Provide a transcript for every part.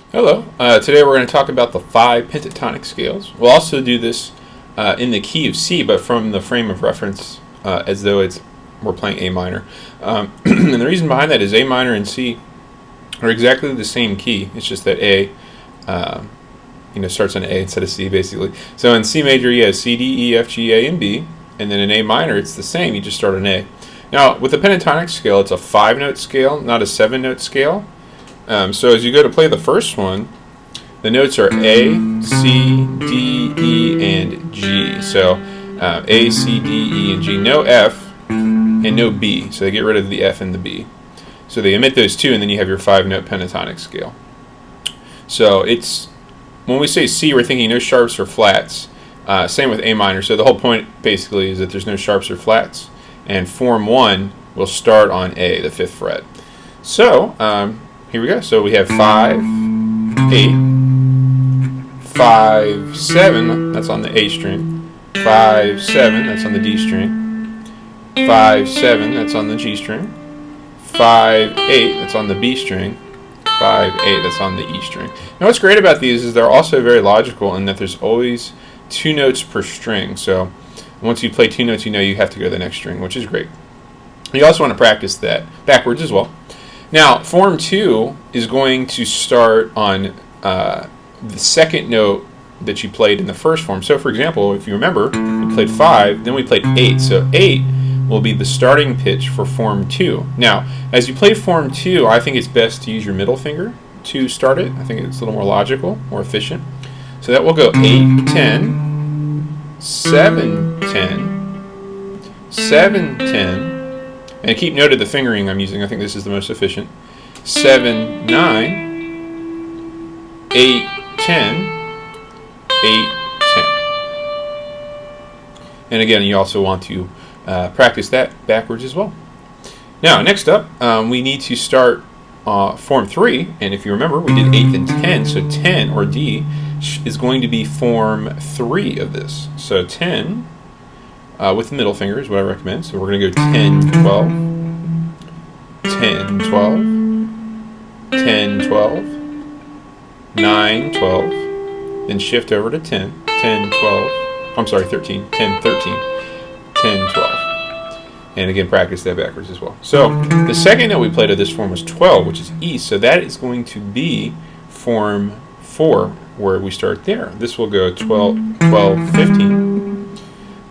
Hello. Today we're going to talk about the 5 pentatonic scales. We'll also do this in the key of C, but from the frame of reference as though we're playing A minor. And the reason behind that is A minor and C are exactly the same key. It's just that A starts on A instead of C, basically. So in C major you have C, D, E, F, G, A, and B, and then in A minor it's the same. You just start on A. Now with the pentatonic scale, it's a 5-note scale, not a 7-note scale. So as you go to play the first one, the notes are A, C, D, E, and G. So A, C, D, E, and G. No F and no B. So they get rid of the F and the B. So they omit those two, and then you have your 5-note pentatonic scale. So when we say C, we're thinking no sharps or flats. Same with A minor. So the whole point basically is that there's no sharps or flats. And form 1 will start on A, the 5th fret. So here we go. So we have 5, 8, 5, 7, that's on the A string, 5, 7, that's on the D string, 5, 7, that's on the G string, 5, 8, that's on the B string, 5, 8, that's on the E string. Now what's great about these is they're also very logical in that there's always 2 notes per string. So once you play 2 notes, you know you have to go to the next string, which is great. You also want to practice that backwards as well. Now, form 2 is going to start on the second note that you played in the first form. So, for example, if you remember, we played 5, then we played 8. So 8 will be the starting pitch for form 2. Now, as you play form 2, I think it's best to use your middle finger to start it. I think it's a little more logical, more efficient. So that will go 8, 10, 7, 10, 7, 10, and keep note of the fingering I'm using. I think this is the most efficient. 7, 9, 8, 10, 8, 10. And again, you also want to practice that backwards as well. Now, next up, we need to start form 3. And if you remember, we did 8th and 10. So 10, or D, is going to be form 3 of this. So 10... with the middle finger is what I recommend. So we're going to go 10, 12, 10, 12, 10, 12, 9, 12, then shift over to 10, 10, 12, I'm sorry, 13, 10, 13, 10, 12. And again, practice that backwards as well. So the second note we played of this form was 12, which is E. So that is going to be form 4, where we start there. This will go 12, 12, 15.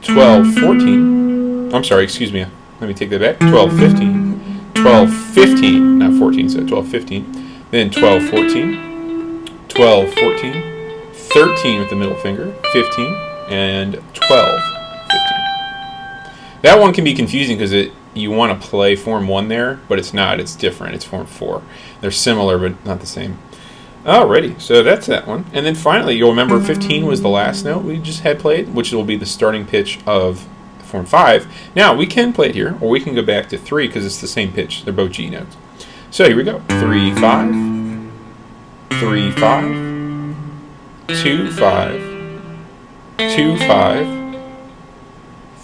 12, 14, I'm sorry, excuse me, let me take that back, 12, 15, 12, 15, not 14, so 12, 15, then 12, 14, 12, 14, 13 with the middle finger, 15, and 12, 15. That one can be confusing because you want to play form 1 there, but it's not, it's different, it's form 4. They're similar, but not the same. Alrighty, so that's that one. And then finally, you'll remember 15 was the last note we just had played, which will be the starting pitch of form 5. Now, we can play it here, or we can go back to 3 because it's the same pitch. They're both G notes. So here we go. 3, 5, 3, 5, 2, 5, 2, 5,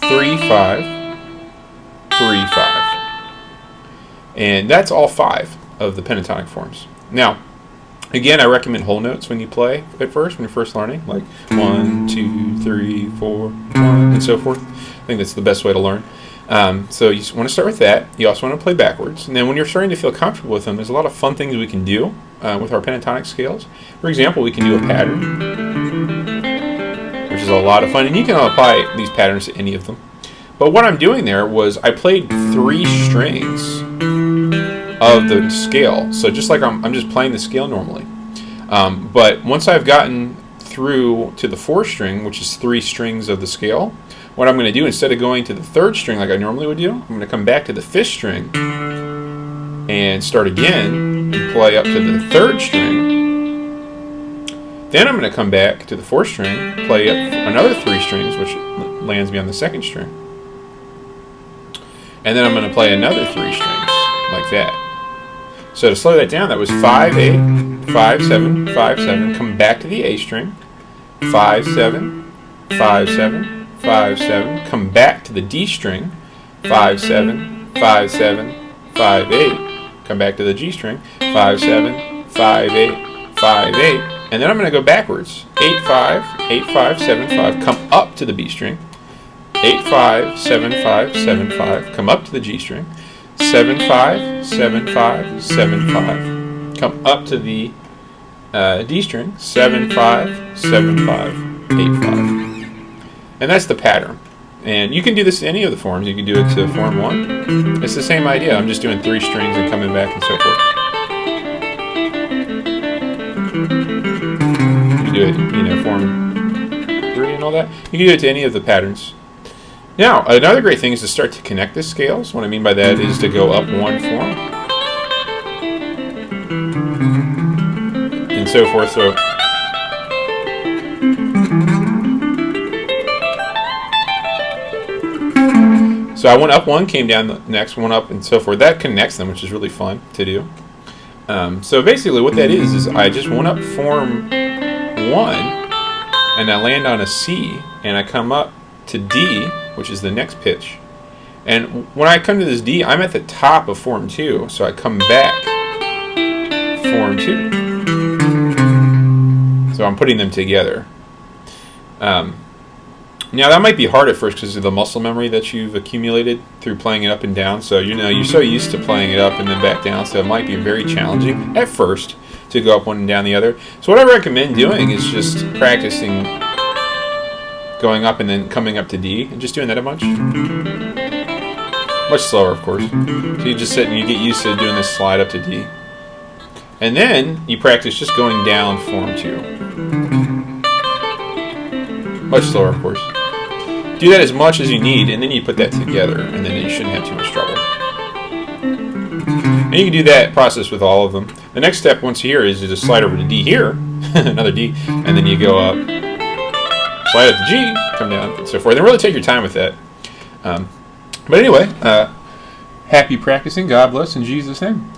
3, 5, 3, 5. And that's all 5 of the pentatonic forms. Now, again, I recommend whole notes when you play at first, when you're first learning, like 1, 2, 3, 4, 1, and so forth. I think that's the best way to learn. So you want to start with that. You also want to play backwards. And then when you're starting to feel comfortable with them, there's a lot of fun things we can do with our pentatonic scales. For example, we can do a pattern, which is a lot of fun. And you can apply these patterns to any of them. But what I'm doing there was I played 3 strings of the scale. So just like I'm just playing the scale normally. But once I've gotten through to the 4th string, which is 3 strings of the scale, what I'm going to do, instead of going to the 3rd string like I normally would do, I'm going to come back to the 5th string and start again and play up to the 3rd string. Then I'm going to come back to the 4th string, play up another 3 strings, which lands me on the 2nd string. And then I'm going to play another 3 strings, like that. So to slow that down, that was 5, 8, 5, 7, 5, 7, come back to the A string, 5, 7, 5, 7, 5, 7, come back to the D string, 5, 7, 5, 7, 5, 8, come back to the G string, 5, 7, 5, 8, 5, 8, and then I'm going to go backwards. 8, 5, 8, 5, 7, 5, come up to the B string. 8, 5, 7, 5, 7, 5, come up to the G string. 7, 5, 7, 5, 7, 5, come up to the D string. 7, 5, 7, 5, 8, 5. And that's the pattern. And you can do this to any of the forms. You can do it to form 1. It's the same idea. I'm just doing 3 strings and coming back and so forth. You can do it, form 3 and all that. You can do it to any of the patterns. Now, another great thing is to start to connect the scales. What I mean by that is to go up 1 form and so forth. So I went up 1, came down the next one up, and so forth. That connects them, which is really fun to do. So basically what that is I just went up form 1, and I land on a C, and I come up to D, which is the next pitch. And when I come to this D, I'm at the top of form 2, so I come back form 2. So I'm putting them together. Now that might be hard at first because of the muscle memory that you've accumulated through playing it up and down. So you're so used to playing it up and then back down, so it might be very challenging at first to go up one and down the other. So what I recommend doing is just practicing going up and then coming up to D and just doing that a bunch. Much slower, of course. So you just sit and you get used to doing this slide up to D. And then you practice just going down form 2. Much slower, of course. Do that as much as you need, and then you put that together, and then you shouldn't have too much trouble. And you can do that process with all of them. The next step once here is to just slide over to D here, another D, and then you go up, slide up to G, come down, and so forth. And really take your time with that. But anyway, happy practicing. God bless in Jesus' name.